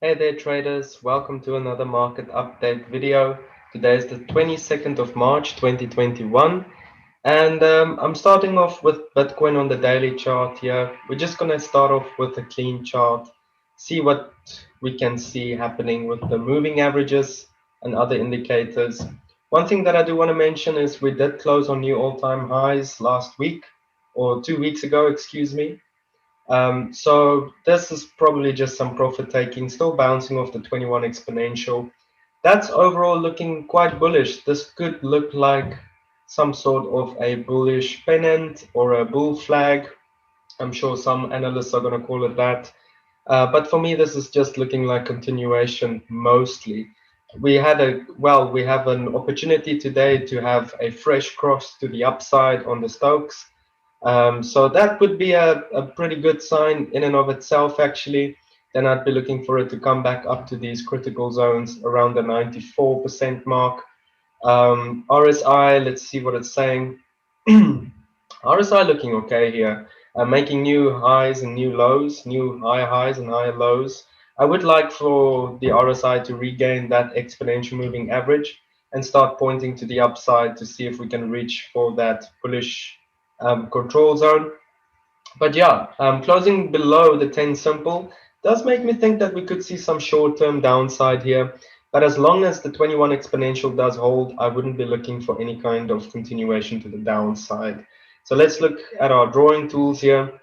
Hey there traders, welcome to another market update video. Today is the 22nd of March 2021 and I'm starting off with Bitcoin on the daily chart here. We're just going to start off with a clean chart, see what we can see happening with the moving averages and other indicators. One thing that I do want to mention is we did close on new all-time highs last week or 2 weeks ago, excuse me. So this is probably just some profit taking, still bouncing off the 21 exponential. That's overall looking quite bullish. This could look like some sort of a bullish pennant or a bull flag. I'm sure some analysts are going to call it that. But for me, this is just looking like continuation mostly. We have an opportunity today to have a fresh cross to the upside on the Stokes. So that would be a pretty good sign in and of itself, actually. Then I'd be looking for it to come back up to these critical zones around the 94% mark. RSI, let's see what it's saying. RSI looking okay here, making new highs and new lows, new higher highs and higher lows. I would like for the RSI to regain that exponential moving average and start pointing to the upside to see if we can reach for that bullish control zone. But yeah, closing below the 10 simple does make me think that we could see some short-term downside here. But as long as the 21 exponential does hold, I wouldn't be looking for any kind of continuation to the downside. So let's look at our drawing tools here.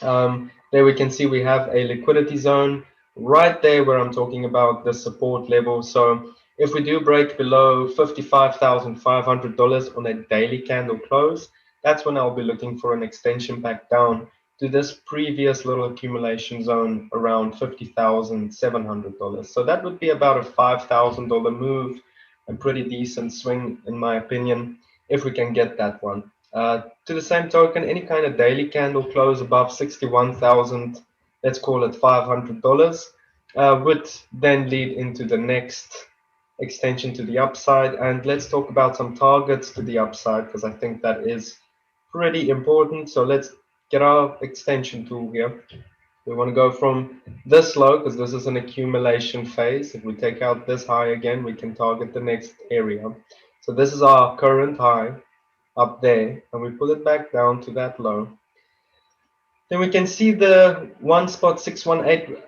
There we can see we have a liquidity zone right there where I'm talking about the support level. So if we do break below $55,500 on a daily candle close, that's when I'll be looking for an extension back down to this previous little accumulation zone around $50,700. So that would be about a $5,000 move, a pretty decent swing in my opinion, if we can get that one. To the same token, any kind of daily candle close above 61,000, let's call it $500, would then lead into the next extension to the upside. And let's talk about some targets to the upside, because I think that is pretty important. So let's get our extension tool here. We want to go from this low, because this is an accumulation phase. If we take out this high again, we can target the next area. So this is our current high up there, and we pull it back down to that low. Then we can see the 1.618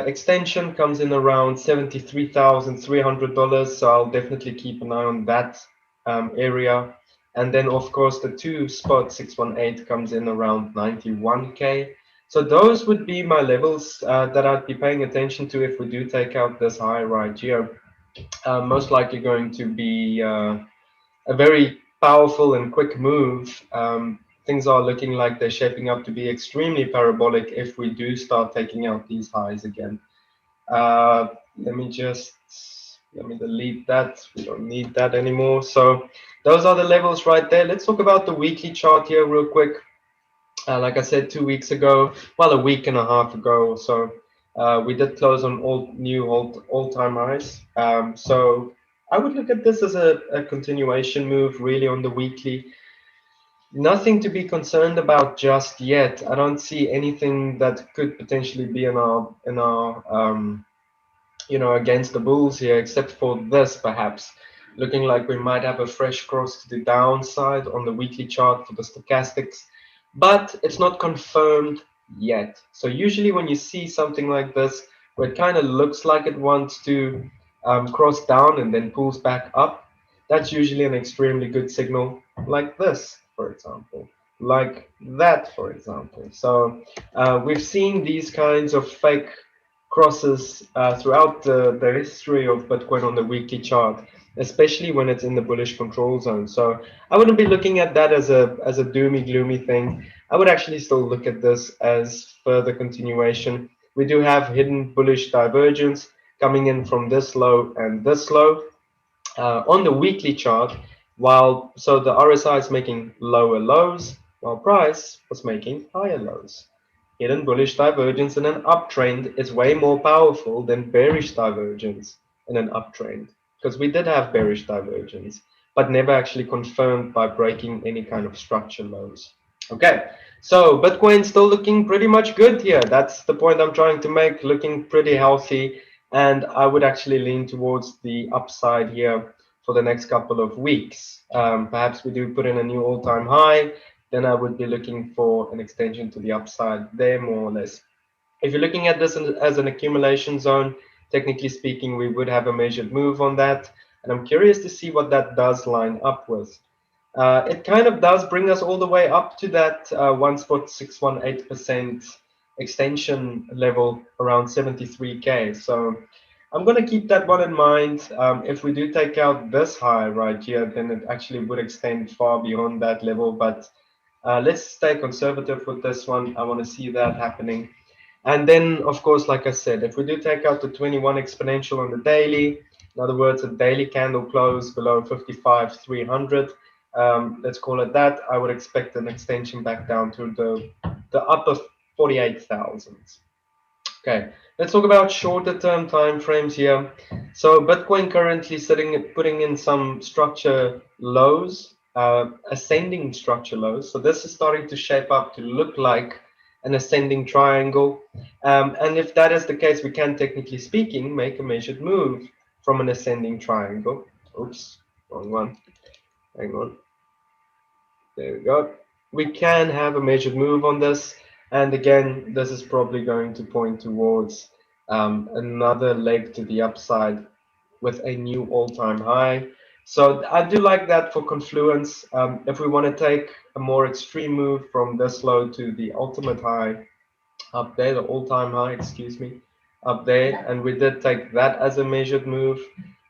extension comes in around $73,300. So I'll definitely keep an eye on that area. And then of course the 2.618 comes in around 91K. So those would be my levels that I'd be paying attention to if we do take out this high right here. Most likely going to be a very powerful and quick move. Things are looking like they're shaping up to be extremely parabolic if we do start taking out these highs again. Let me delete that. We don't need that anymore. So those are the levels right there. Let's talk about the weekly chart here real quick. Like I said, 2 weeks ago, well, a week and a half ago or so, we did close on all-time highs. So I would look at this as a continuation move really on the weekly. Nothing to be concerned about just yet. I don't see anything that could potentially be in our against the bulls here, except for this perhaps looking like we might have a fresh cross to the downside on the weekly chart for the stochastics, but it's not confirmed yet. So usually when you see something like this where it kind of looks like it wants to cross down and then pulls back up, that's usually an extremely good signal, like this, for example, like that, for example. So we've seen these kinds of fake crosses throughout the history of Bitcoin on the weekly chart, especially when it's in the bullish control zone. So I wouldn't be looking at that as a doomy gloomy thing. I would actually still look at this as further continuation. We do have hidden bullish divergence coming in from this low and this low on the weekly chart, so the RSI is making lower lows while price was making higher lows. Hidden bullish divergence in an uptrend is way more powerful than bearish divergence in an uptrend, because we did have bearish divergence, but never actually confirmed by breaking any kind of structure lows. Okay, so Bitcoin still looking pretty much good here. That's the point I'm trying to make, looking pretty healthy. and I would actually lean towards the upside here for the next couple of weeks. Perhaps we do put in a new all-time high, then I would be looking for an extension to the upside there, more or less. If you're looking at this as an accumulation zone, technically speaking, we would have a measured move on that. And I'm curious to see what that does line up with. It kind of does bring us all the way up to that 1.618% extension level around 73K. So I'm going to keep that one in mind. If we do take out this high right here, then it actually would extend far beyond that level. But let's stay conservative with this one. I want to see that happening. And then, of course, like I said, if we do take out the 21 exponential on the daily, in other words, a daily candle close below 55,300, let's call it that, I would expect an extension back down to the upper 48,000. Okay, let's talk about shorter term time frames here. So Bitcoin currently putting in some structure lows, ascending structure lows. So this is starting to shape up to look like an ascending triangle. And if that is the case, we can, technically speaking, make a measured move from an ascending triangle. Oops, wrong one. Hang on. There we go. We can have a measured move on this. And again, this is probably going to point towards another leg to the upside with a new all-time high. So I do like that for confluence. If we want to take a more extreme move from this low to the ultimate high up there, the all-time high, excuse me, up there, and we did take that as a measured move.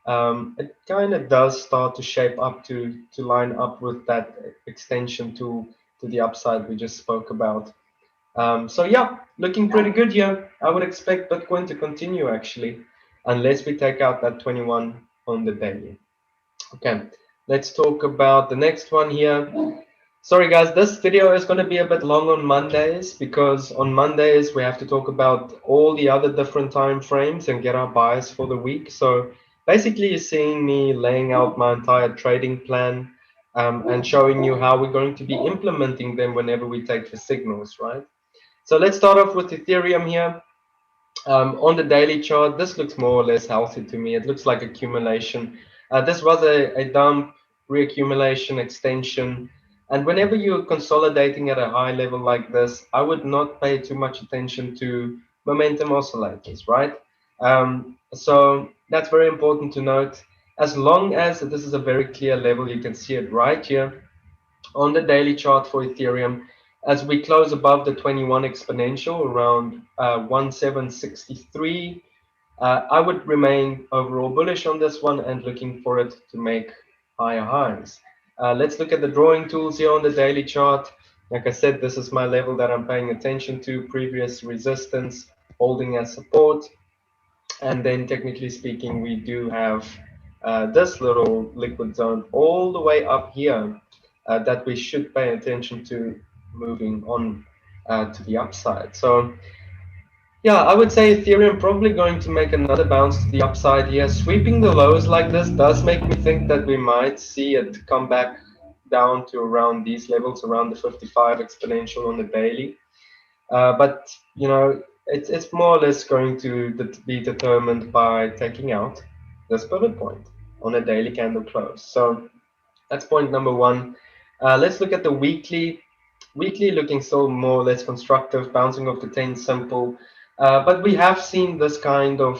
It kind of does start to shape up to line up with that extension to the upside we just spoke about. So yeah, looking pretty good here. I would expect Bitcoin to continue actually, unless we take out that 21 on the daily. Okay, let's talk about the next one here. Sorry guys, this video is going to be a bit long on Mondays because on Mondays we have to talk about all the other different time frames and get our buys for the week. So basically you're seeing me laying out my entire trading plan and showing you how we're going to be implementing them whenever we take the signals, right? So let's start off with Ethereum here. On the daily chart, this looks more or less healthy to me. It looks like accumulation. This was a dump, reaccumulation, extension. And whenever you're consolidating at a high level like this, I would not pay too much attention to momentum oscillators, right? So that's very important to note. As long as this is a very clear level, you can see it right here on the daily chart for Ethereum. As we close above the 21 exponential around 1763, I would remain overall bullish on this one and looking for it to make higher highs. Let's look at the drawing tools here on the daily chart. Like I said, this is my level that I'm paying attention to, previous resistance, holding as support. And then technically speaking, we do have this little liquid zone all the way up here that we should pay attention to moving on to the upside. So yeah, I would say Ethereum probably going to make another bounce to the upside here. Sweeping the lows like this does make me think that we might see it come back down to around these levels, around the 55 exponential on the daily. But you know, it's more or less going to be determined by taking out this pivot point on a daily candle close. So that's point number one. Let's look at the weekly. Weekly looking still more or less constructive, bouncing off the 10 simple. But we have seen this kind of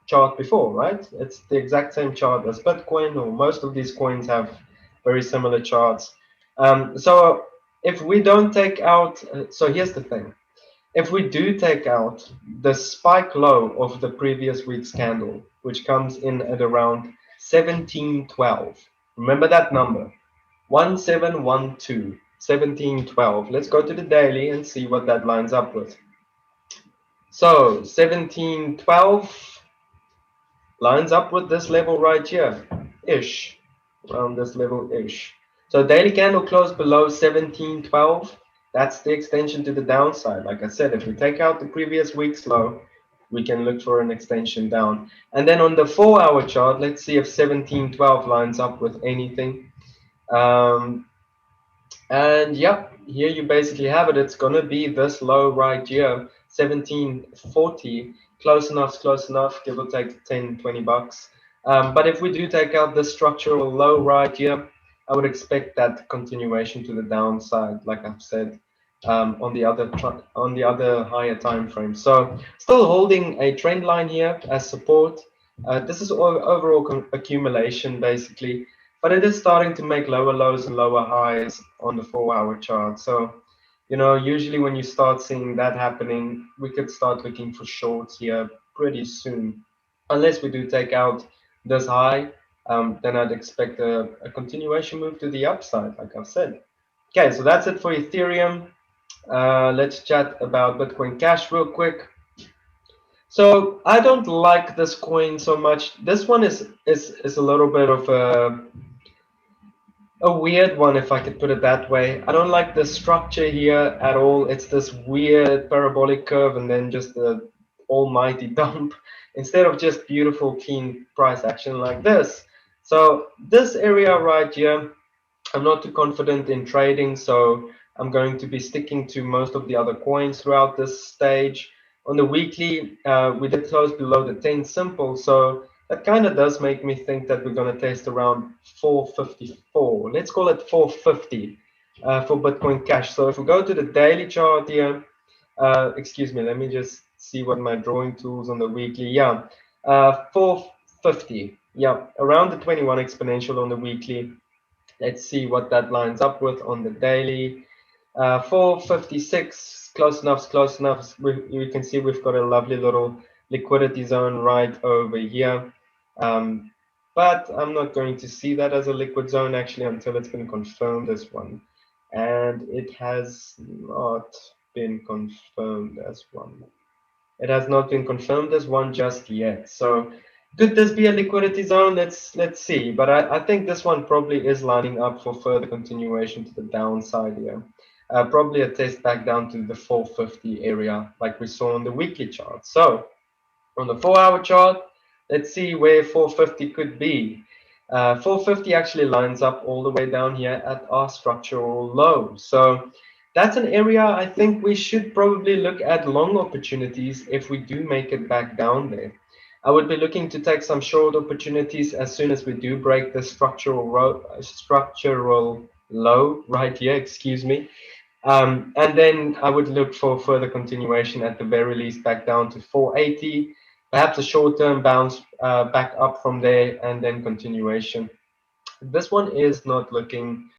chart before, right? It's the exact same chart as Bitcoin, or most of these coins have very similar charts. So if we don't take out, so here's the thing. If we do take out the spike low of the previous week's candle, which comes in at around 1712, remember that number, 1712, 1712. Let's go to the daily and see what that lines up with. So 1712 lines up with this level right here, ish, around this level ish. So daily candle closed below 1712. That's the extension to the downside. Like I said, if we take out the previous week's low, we can look for an extension down. And then on the 4-hour chart, let's see if 1712 lines up with anything. And yeah, here you basically have it. It's going to be this low right here, 1740. close enough, give or take 10, 20 bucks. But if we do take out the structural low right here, I would expect that continuation to the downside, like I've said, on the other higher time frame. So still holding a trend line here as support. This is overall accumulation basically, but it is starting to make lower lows and lower highs on the 4-hour chart. So, usually when you start seeing that happening, we could start looking for shorts here pretty soon. Unless we do take out this high, then I'd expect a continuation move to the upside, like I've said. Okay, so that's it for Ethereum. Let's chat about Bitcoin Cash real quick. So I don't like this coin so much. This one is a little bit of a weird one, if I could put it that way. I don't like the structure here at all. It's this weird parabolic curve and then just the almighty dump instead of just beautiful, clean price action like this. So this area right here, I'm not too confident in trading, so I'm going to be sticking to most of the other coins throughout this stage. On the weekly, we did close below the 10 simple, so that kind of does make me think that we're going to test around 454. Let's call it 450 for Bitcoin Cash. So if we go to the daily chart here, excuse me, let me just see what my drawing tools on the weekly. Yeah, 450. Yeah, around the 21 exponential on the weekly. Let's see what that lines up with on the daily. 456, close enough, close enough. You can see we've got a lovely little liquidity zone right over here. But I'm not going to see that as a liquid zone actually until it's been confirmed as one. And it has not been confirmed as one. It has not been confirmed as one just yet. So could this be a liquidity zone? Let's see. But I think this one probably is lining up for further continuation to the downside here. Probably a test back down to the 450 area like we saw on the weekly chart. So on the 4-hour chart, let's see where 450 could be. 450 actually lines up all the way down here at our structural low. So that's an area I think we should probably look at long opportunities if we do make it back down there. I would be looking to take some short opportunities as soon as we do break the structural low right here, excuse me. And then I would look for further continuation at the very least back down to 480, perhaps a short-term bounce back up from there, and then continuation. This one is not looking